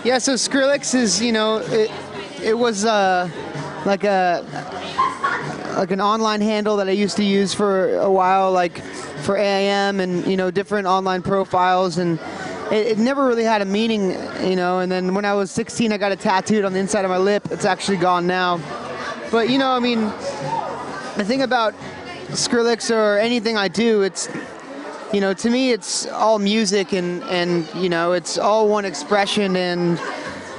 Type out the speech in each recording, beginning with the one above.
Yeah, so Skrillex is, you know, it was like an online handle that I used to use for a while, like for AIM and, you know, different online profiles, and it never really had a meaning, you know. And then when I was 16, I got it tattooed on the inside of my lip. It's actually gone now. But, you know, I mean, the thing about Skrillex or anything I do, it's, you know, to me it's all music, and you know, it's all one expression, and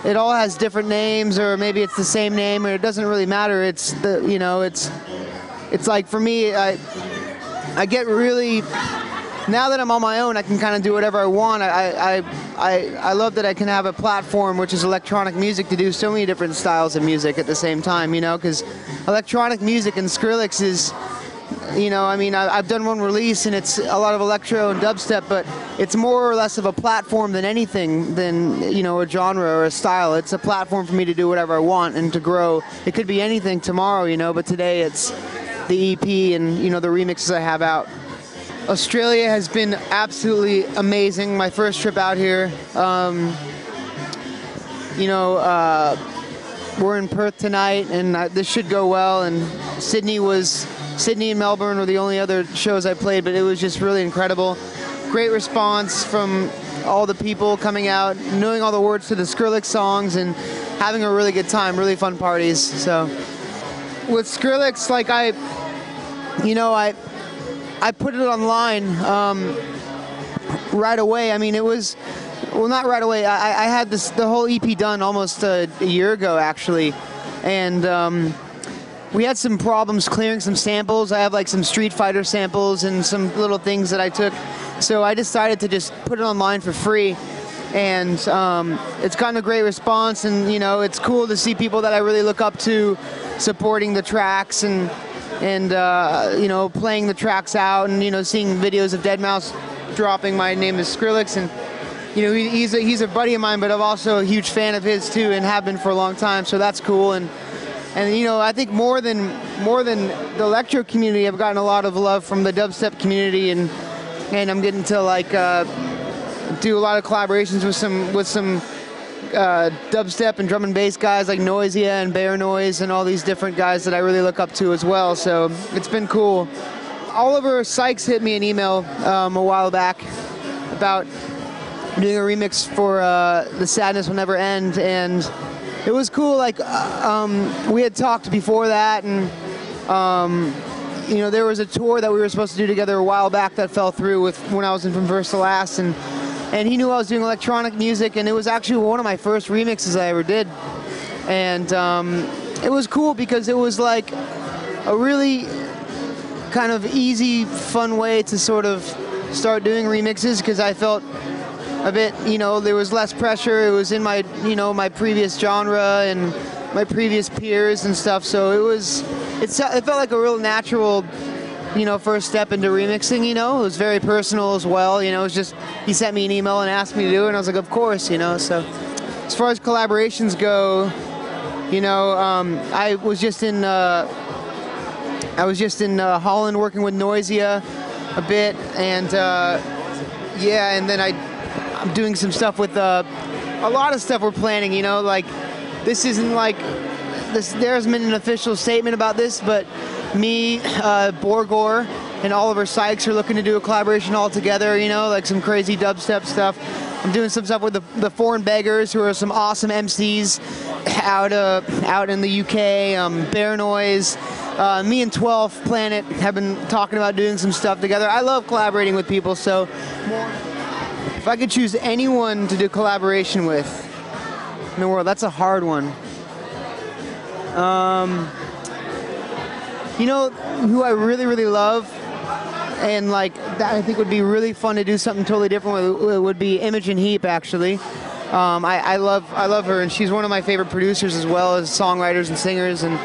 it all has different names, or maybe it's the same name, or it doesn't really matter. It's the, you know, it's like, for me, I get really, now that I'm on my own, I can kind of do whatever I want. I love that I can have a platform, which is electronic music, to do so many different styles of music at the same time, you know, because electronic music and Skrillex is, you know, I mean, I've done one release and it's a lot of electro and dubstep, but it's more or less of a platform than anything, than, you know, a genre or a style. It's a platform for me to do whatever I want and to grow. It could be anything tomorrow, you know, but today it's the EP and, you know, the remixes I have out. Australia has been absolutely amazing. My first trip out here. You know, we're in Perth tonight, and this should go well. And Sydney and Melbourne were the only other shows I played, but it was just really incredible. Great response from all the people coming out, knowing all the words to the Skrillex songs, and having a really good time, really fun parties. So with Skrillex, like I put it online right away. I mean, it was, well, not right away. I had the whole EP done almost a year ago, actually, and we had some problems clearing some samples. I have like some Street Fighter samples and some little things that I took. So I decided to just put it online for free. And it's gotten a great response. And, you know, it's cool to see people that I really look up to supporting the tracks and you know, playing the tracks out, and, you know, seeing videos of deadmau5 dropping My Name is Skrillex. And, you know, he's a buddy of mine, but I'm also a huge fan of his too, and have been for a long time. So that's cool. And you know, I think more than the electro community, I've gotten a lot of love from the dubstep community, and I'm getting to like do a lot of collaborations with some dubstep and drum and bass guys like Noisia and Bear Noise and all these different guys that I really look up to as well. So it's been cool. Oliver Sykes hit me an email a while back about doing a remix for The Sadness Will Never End, and it was cool. Like we had talked before that, and you know, there was a tour that we were supposed to do together a while back that fell through with when I was in From First to Last, and he knew I was doing electronic music, and it was actually one of my first remixes I ever did. And it was cool because it was like a really kind of easy, fun way to sort of start doing remixes, because I felt a bit, you know, there was less pressure. It was in my, you know, my previous genre and my previous peers and stuff. So it felt like a real natural, you know, first step into remixing. You know, it was very personal as well. You know, it was just, he sent me an email and asked me to do it, and I was like, of course, you know. So as far as collaborations go, you know, I was just in Holland working with Noisia a bit, and yeah, and then I'm doing some stuff with a lot of stuff we're planning, you know, like this isn't like this, there hasn't been an official statement about this, but me, Borgor, and Oliver Sykes are looking to do a collaboration all together, you know, like some crazy dubstep stuff. I'm doing some stuff with the Foreign Beggars, who are some awesome MCs out in the UK, Bear Noise. Me and 12th Planet have been talking about doing some stuff together. I love collaborating with people, so if I could choose anyone to do collaboration with in the world, that's a hard one. You know who I really, really love, and like that I think would be really fun to do something totally different with, would be Imogen Heap, actually. I love her, and she's one of my favorite producers as well as songwriters and singers, and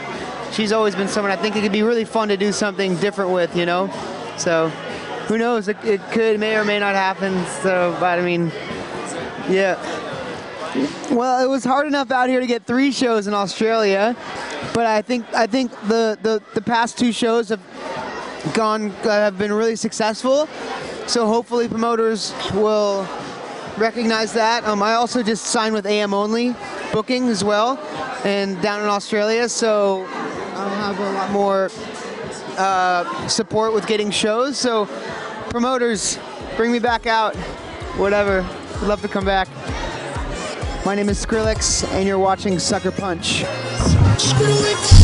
she's always been someone I think it could be really fun to do something different with, you know? So who knows, it may or may not happen, so, but I mean, yeah. Well, it was hard enough out here to get 3 shows in Australia, but I think the past 2 shows have been really successful, so hopefully promoters will recognize that. I also just signed with AM Only Booking as well, and down in Australia, so I'll have a lot more support with getting shows. So promoters, bring me back out, whatever. I'd love to come back. My name is Skrillex, and you're watching Sucker Punch. Skrillex.